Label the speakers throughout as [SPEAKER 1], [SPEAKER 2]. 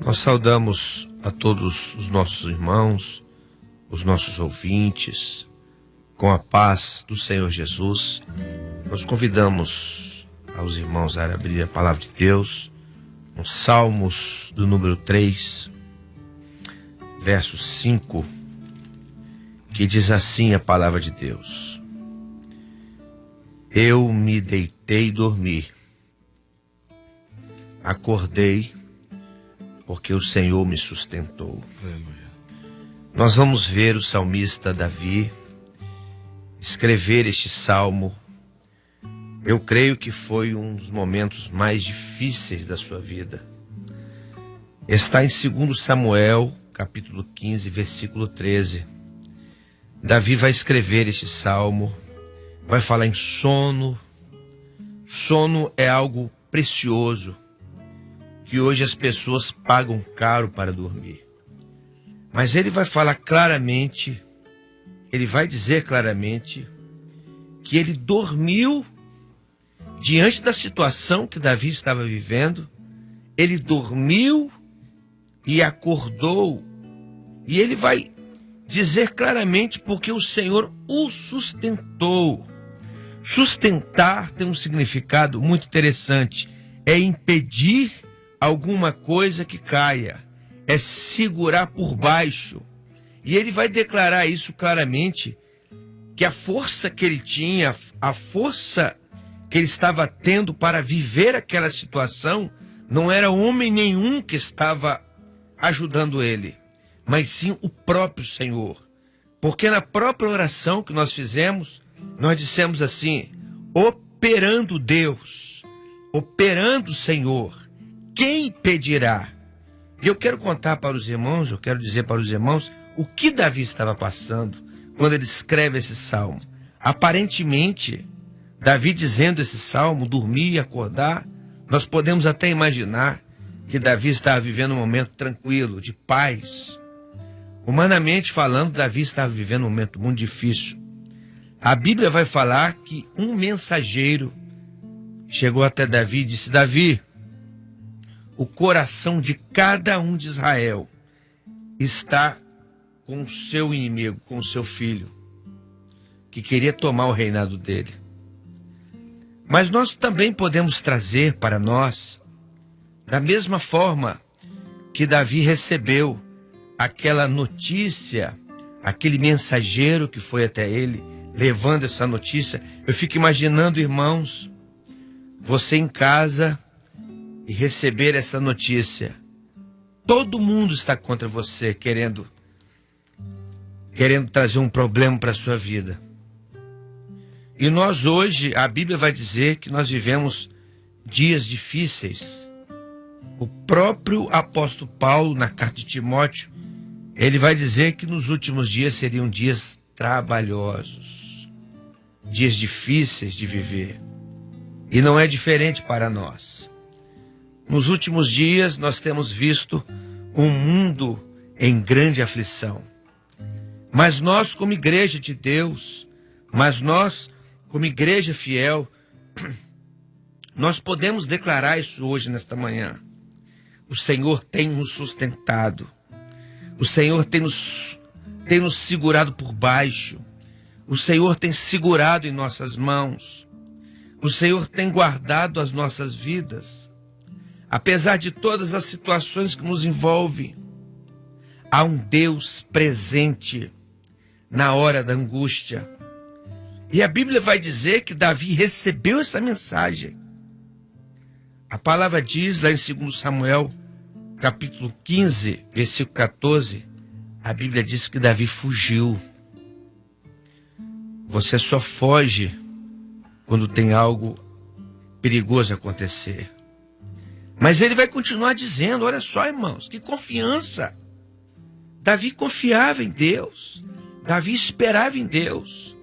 [SPEAKER 1] Nós saudamos a todos os nossos irmãos, os nossos ouvintes, com a paz do Senhor Jesus. Nós convidamos aos irmãos a abrir a palavra de Deus, no Salmos do número 3, verso 5, que diz assim a palavra de Deus: Eu me deitei e dormi, acordei, porque o Senhor me sustentou.
[SPEAKER 2] Aleluia.
[SPEAKER 1] Nós vamos ver o salmista Davi escrever este salmo. Eu creio que foi um dos momentos mais difíceis da sua vida. Está em 2 Samuel, capítulo 15, versículo 13. Davi vai escrever este salmo, vai falar em sono. Sono é algo precioso, que hoje as pessoas pagam caro para dormir. Mas ele vai falar claramente, ele vai dizer claramente que ele dormiu diante da situação que Davi estava vivendo. Ele dormiu e acordou. E ele vai dizer claramente porque o Senhor o sustentou. Sustentar tem um significado muito interessante. É impedir alguma coisa que caia, é segurar por baixo. E ele vai declarar isso claramente, que a força que ele tinha, a força que ele estava tendo para viver aquela situação, não era homem nenhum que estava ajudando ele, mas sim o próprio Senhor. Porque na própria oração que nós fizemos, nós dissemos assim: operando Deus, operando o Senhor, quem pedirá? E eu quero contar para os irmãos, eu quero dizer para os irmãos o que Davi estava passando quando ele escreve esse salmo. Aparentemente, Davi dizendo esse salmo, dormir e acordar, nós podemos até imaginar que Davi estava vivendo um momento tranquilo, de paz. Humanamente falando, Davi estava vivendo um momento muito difícil. A Bíblia vai falar que um mensageiro chegou até Davi e disse: Davi, o coração de cada um de Israel está com o seu inimigo, com o seu filho, que queria tomar o reinado dele. Mas nós também podemos trazer para nós, da mesma forma que Davi recebeu aquela notícia, aquele mensageiro que foi até ele, levando essa notícia. Eu fico imaginando, irmãos, você em casa e receber essa notícia. Todo mundo está contra você, querendo trazer um problema para a sua vida. E nós hoje, a Bíblia vai dizer que nós vivemos dias difíceis. O próprio apóstolo Paulo, na carta de Timóteo, ele vai dizer que nos últimos dias seriam dias trabalhosos, dias difíceis de viver. E não é diferente para nós. Nos últimos dias nós temos visto um mundo em grande aflição. Mas nós, como igreja de Deus, como igreja fiel, nós podemos declarar isso hoje, nesta manhã. O Senhor tem nos sustentado. O Senhor tem nos segurado por baixo. O Senhor tem segurado em nossas mãos. O Senhor tem guardado as nossas vidas. Apesar de todas as situações que nos envolvem, há um Deus presente na hora da angústia. E a Bíblia vai dizer que Davi recebeu essa mensagem. A palavra diz lá em 2 Samuel, capítulo 15, versículo 14, a Bíblia diz que Davi fugiu. Você só foge quando tem algo perigoso acontecer. Mas ele vai continuar dizendo, olha só, irmãos, que confiança. Davi confiava em Deus. Davi esperava em Deus.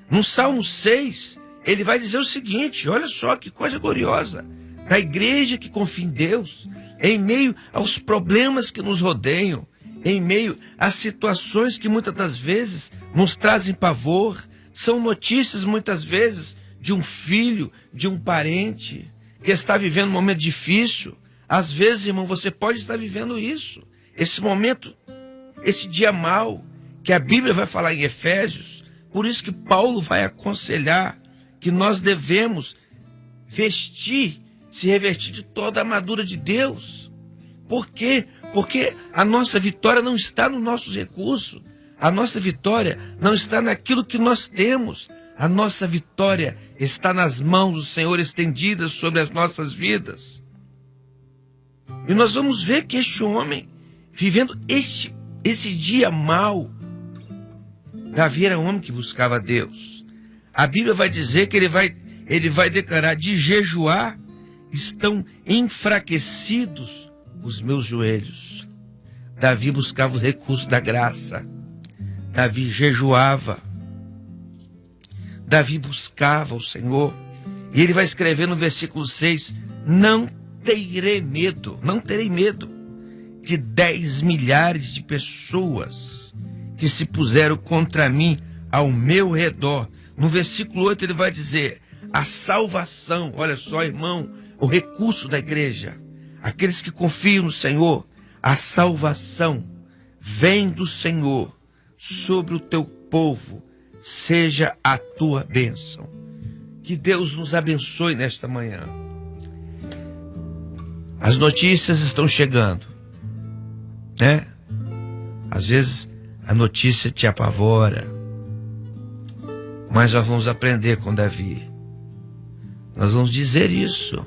[SPEAKER 1] No Salmo 6, ele vai dizer o seguinte, olha só que coisa gloriosa. Da igreja que confia em Deus, em meio aos problemas que nos rodeiam, em meio às situações que muitas das vezes nos trazem pavor, são notícias muitas vezes de um filho, de um parente, que está vivendo um momento difícil. Às vezes, irmão, você pode estar vivendo isso. Esse momento, esse dia mau, que a Bíblia vai falar em Efésios. Por isso que Paulo vai aconselhar que nós devemos se revestir de toda a armadura de Deus. Por quê? Porque a nossa vitória não está nos nossos recursos. A nossa vitória não está naquilo que nós temos. A nossa vitória está nas mãos do Senhor estendidas sobre as nossas vidas. E nós vamos ver que este homem, vivendo esse dia mau, Davi era um homem que buscava Deus. A Bíblia vai dizer que ele vai declarar: de jejuar estão enfraquecidos os meus joelhos. Davi buscava os recursos da graça. Davi jejuava. Davi buscava o Senhor. E ele vai escrever no versículo 6: não terei medo de 10 milhares de pessoas que se puseram contra mim ao meu redor. No versículo 8 ele vai dizer: a salvação, olha só, irmão, o recurso da igreja, aqueles que confiam no Senhor, a salvação vem do Senhor sobre o teu povo, seja a tua bênção. Que Deus nos abençoe nesta manhã. As notícias estão chegando, né? Às vezes a notícia te apavora, mas nós vamos aprender com Davi. Nós vamos dizer isso: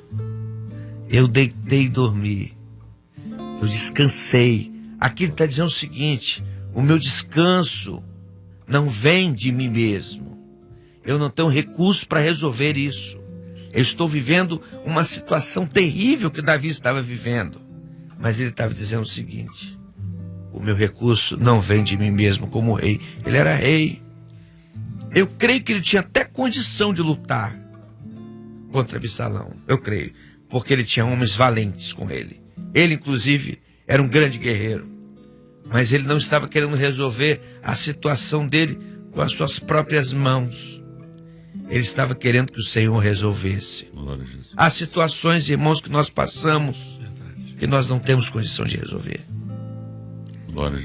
[SPEAKER 1] eu deitei e dormi, eu descansei. Aqui ele está dizendo o seguinte: o meu descanso não vem de mim mesmo. Eu não tenho recurso para resolver isso. Eu estou vivendo uma situação terrível que Davi estava vivendo. Mas ele estava dizendo o seguinte: o meu recurso não vem de mim mesmo como rei. Ele era rei. Eu creio que ele tinha até condição de lutar contra Absalão. Eu creio. Porque ele tinha homens valentes com ele. Ele, inclusive, era um grande guerreiro. Mas ele não estava querendo resolver a situação dele com as suas próprias mãos. Ele estava querendo que o Senhor resolvesse. Há situações, irmãos, que nós passamos que nós não temos condição de resolver.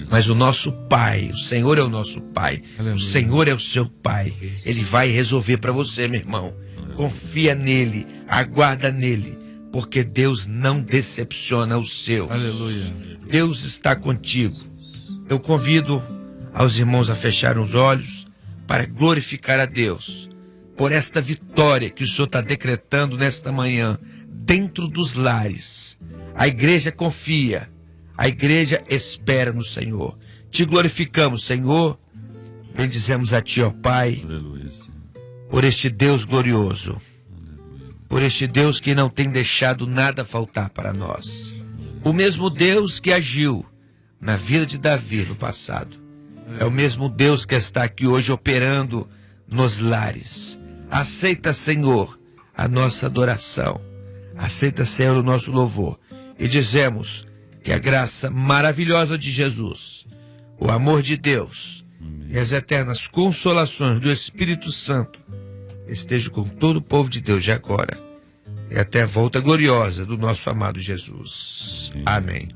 [SPEAKER 1] Mas o nosso Pai, o Senhor é o nosso Pai. Aleluia. O Senhor é o seu Pai. Ele vai resolver para você, meu irmão. Confia nele, aguarda nele, porque Deus não decepciona os seus. Aleluia. Deus está contigo. Eu convido aos irmãos a fechar os olhos para glorificar a Deus por esta vitória que o Senhor está decretando nesta manhã dentro dos lares. A igreja confia, a igreja espera no Senhor. Te glorificamos, Senhor. Bendizemos a Ti, ó Pai, por este Deus glorioso, por este Deus que não tem deixado nada faltar para nós. O mesmo Deus que agiu na vida de Davi no passado é o mesmo Deus que está aqui hoje operando nos lares. Aceita, Senhor, a nossa adoração. Aceita, Senhor, o nosso louvor. E dizemos que a graça maravilhosa de Jesus, o amor de Deus e as eternas consolações do Espírito Santo esteja com todo o povo de Deus de agora e até a volta gloriosa do nosso amado Jesus. Amém.